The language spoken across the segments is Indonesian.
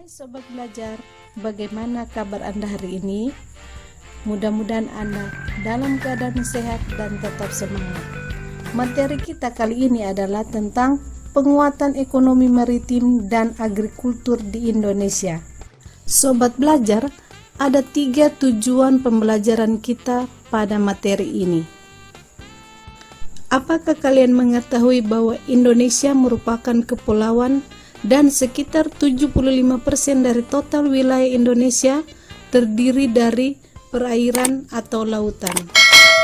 Hai Sobat Belajar, bagaimana kabar Anda hari ini? Mudah-mudahan Anda dalam keadaan sehat dan tetap semangat. Materi kita kali ini adalah tentang penguatan ekonomi maritim dan agrikultur di Indonesia. Sobat Belajar, ada 3 tujuan pembelajaran kita pada materi ini. Apakah kalian mengetahui bahwa Indonesia merupakan kepulauan dan sekitar 75% dari total wilayah Indonesia terdiri dari perairan atau lautan.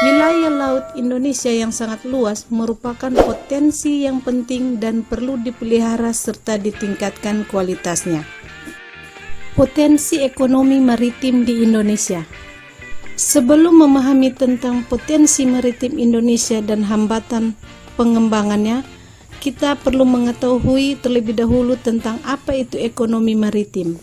Wilayah laut Indonesia yang sangat luas merupakan potensi yang penting dan perlu dipelihara serta ditingkatkan kualitasnya. Potensi ekonomi maritim di Indonesia. Sebelum memahami tentang potensi maritim Indonesia dan hambatan pengembangannya, kita perlu mengetahui terlebih dahulu tentang apa itu ekonomi maritim.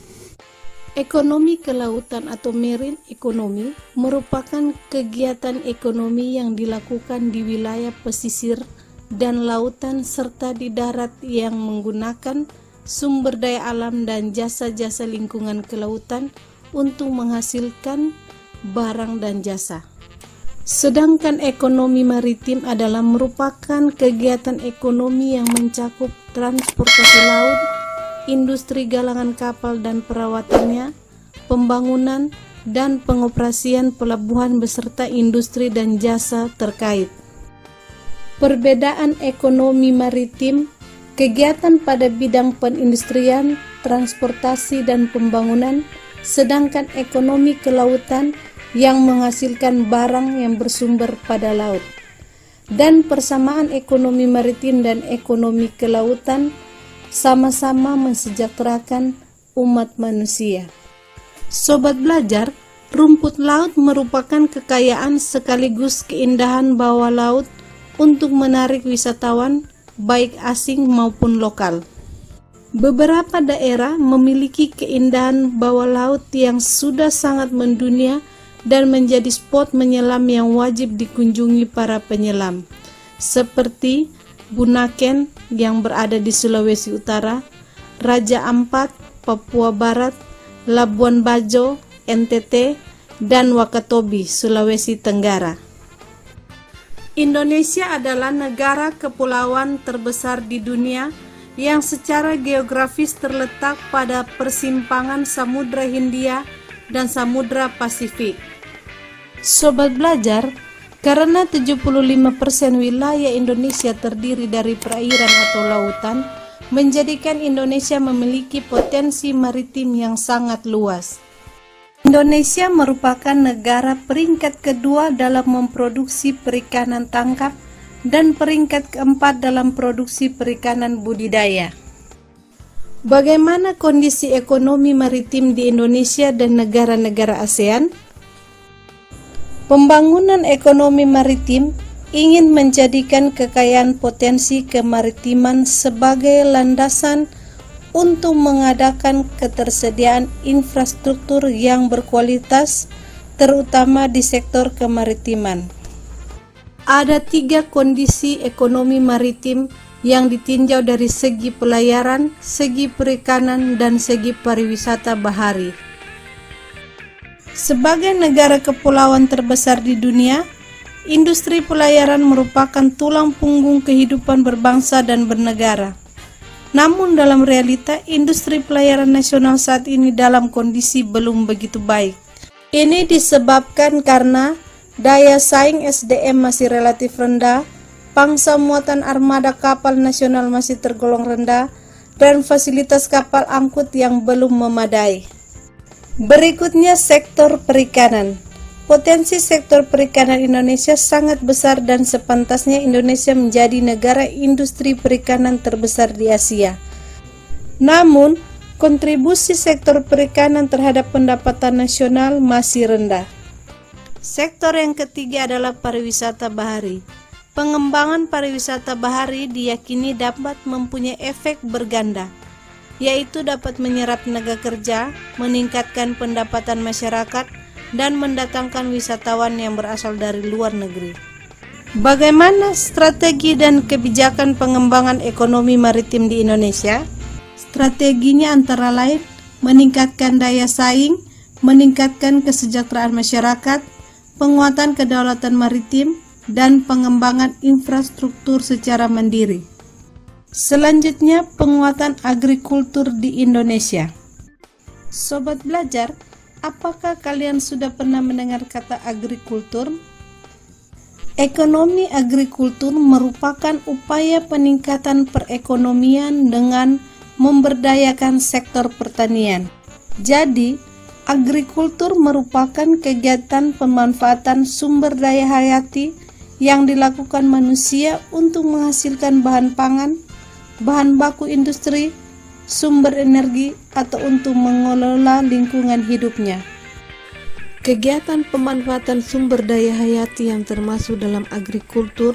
Ekonomi kelautan atau marine economy merupakan kegiatan ekonomi yang dilakukan di wilayah pesisir dan lautan serta di darat yang menggunakan sumber daya alam dan jasa-jasa lingkungan kelautan untuk menghasilkan barang dan jasa. Sedangkan ekonomi maritim adalah merupakan kegiatan ekonomi yang mencakup transportasi laut, industri galangan kapal dan perawatannya, pembangunan dan pengoperasian pelabuhan beserta industri dan jasa terkait. Perbedaan ekonomi maritim, kegiatan pada bidang perindustrian, transportasi dan pembangunan, sedangkan ekonomi kelautan yang menghasilkan barang yang bersumber pada laut. Dan persamaan ekonomi maritim dan ekonomi kelautan sama-sama mensejahterakan umat manusia. Sobat Belajar, rumput laut merupakan kekayaan sekaligus keindahan bawah laut untuk menarik wisatawan baik asing maupun lokal. Beberapa daerah memiliki keindahan bawah laut yang sudah sangat mendunia dan menjadi spot menyelam yang wajib dikunjungi para penyelam, seperti Bunaken yang berada di Sulawesi Utara, Raja Ampat, Papua Barat, Labuan Bajo, NTT, dan Wakatobi, Sulawesi Tenggara. Indonesia adalah negara kepulauan terbesar di dunia yang secara geografis terletak pada persimpangan Samudra Hindia dan Samudra Pasifik. Sobat Belajar, karena 75% wilayah Indonesia terdiri dari perairan atau lautan, menjadikan Indonesia memiliki potensi maritim yang sangat luas. Indonesia merupakan negara peringkat kedua dalam memproduksi perikanan tangkap dan peringkat keempat dalam produksi perikanan budidaya. Bagaimana kondisi ekonomi maritim di Indonesia dan negara-negara ASEAN? Pembangunan ekonomi maritim ingin menjadikan kekayaan potensi kemaritiman sebagai landasan untuk mengadakan ketersediaan infrastruktur yang berkualitas, terutama di sektor kemaritiman. Ada 3 kondisi ekonomi maritim yang ditinjau dari segi pelayaran, segi perikanan, dan segi pariwisata bahari. Sebagai negara kepulauan terbesar di dunia, industri pelayaran merupakan tulang punggung kehidupan berbangsa dan bernegara. Namun dalam realita, industri pelayaran nasional saat ini dalam kondisi belum begitu baik. Ini disebabkan karena daya saing SDM masih relatif rendah, pangsa muatan armada kapal nasional masih tergolong rendah, dan fasilitas kapal angkut yang belum memadai. Berikutnya sektor perikanan. Potensi sektor perikanan Indonesia sangat besar dan sepantasnya Indonesia menjadi negara industri perikanan terbesar di Asia. Namun, kontribusi sektor perikanan terhadap pendapatan nasional masih rendah. Sektor yang ketiga adalah pariwisata bahari. Pengembangan pariwisata bahari diyakini dapat mempunyai efek berganda, yaitu dapat menyerap tenaga kerja, meningkatkan pendapatan masyarakat, dan mendatangkan wisatawan yang berasal dari luar negeri. Bagaimana strategi dan kebijakan pengembangan ekonomi maritim di Indonesia? Strateginya antara lain meningkatkan daya saing, meningkatkan kesejahteraan masyarakat, penguatan kedaulatan maritim, dan pengembangan infrastruktur secara mandiri. Selanjutnya, penguatan agrikultur di Indonesia. Sobat belajar, apakah kalian sudah pernah mendengar kata agrikultur? Ekonomi agrikultur merupakan upaya peningkatan perekonomian dengan memberdayakan sektor pertanian. Jadi, agrikultur merupakan kegiatan pemanfaatan sumber daya hayati yang dilakukan manusia untuk menghasilkan bahan pangan, bahan baku industri, sumber energi, atau untuk mengelola lingkungan hidupnya. Kegiatan pemanfaatan sumber daya hayati yang termasuk dalam agrikultur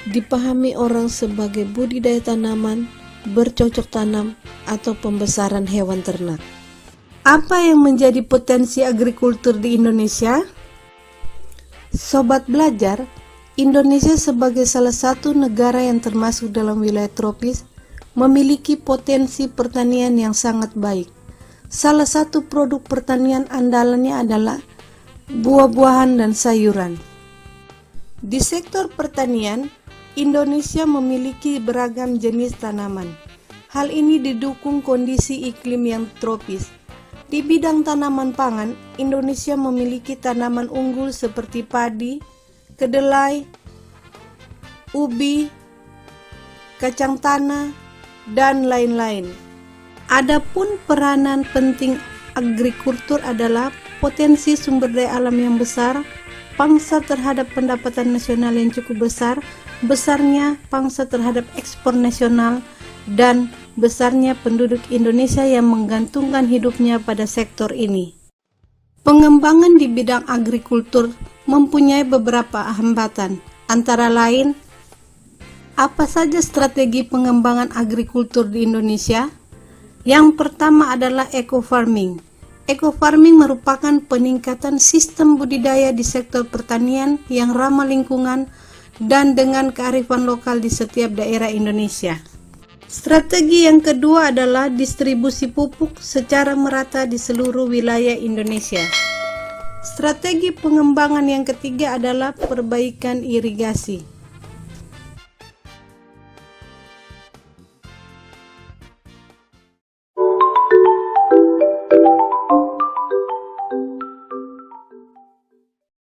dipahami orang sebagai budidaya tanaman, bercocok tanam, atau pembesaran hewan ternak. Apa yang menjadi potensi agrikultur di Indonesia? Sobat belajar, Indonesia sebagai salah satu negara yang termasuk dalam wilayah tropis memiliki potensi pertanian yang sangat baik. Salah satu produk pertanian andalannya adalah buah-buahan dan sayuran. Di sektor pertanian, Indonesia memiliki beragam jenis tanaman. Hal ini didukung kondisi iklim yang tropis. Di bidang tanaman pangan, Indonesia memiliki tanaman unggul seperti padi, kedelai, ubi, kacang tanah, dan lain-lain. Adapun peranan penting agrikultur adalah potensi sumber daya alam yang besar, pangsa terhadap pendapatan nasional yang cukup besar, besarnya pangsa terhadap ekspor nasional, dan besarnya penduduk Indonesia yang menggantungkan hidupnya pada sektor ini. Pengembangan di bidang agrikultur mempunyai beberapa hambatan, antara lain, apa saja strategi pengembangan agrikultur di Indonesia? Yang pertama adalah eco-farming. Eco-farming merupakan peningkatan sistem budidaya di sektor pertanian yang ramah lingkungan dan dengan kearifan lokal di setiap daerah Indonesia. Strategi yang kedua adalah distribusi pupuk secara merata di seluruh wilayah Indonesia. Strategi pengembangan yang ketiga adalah perbaikan irigasi.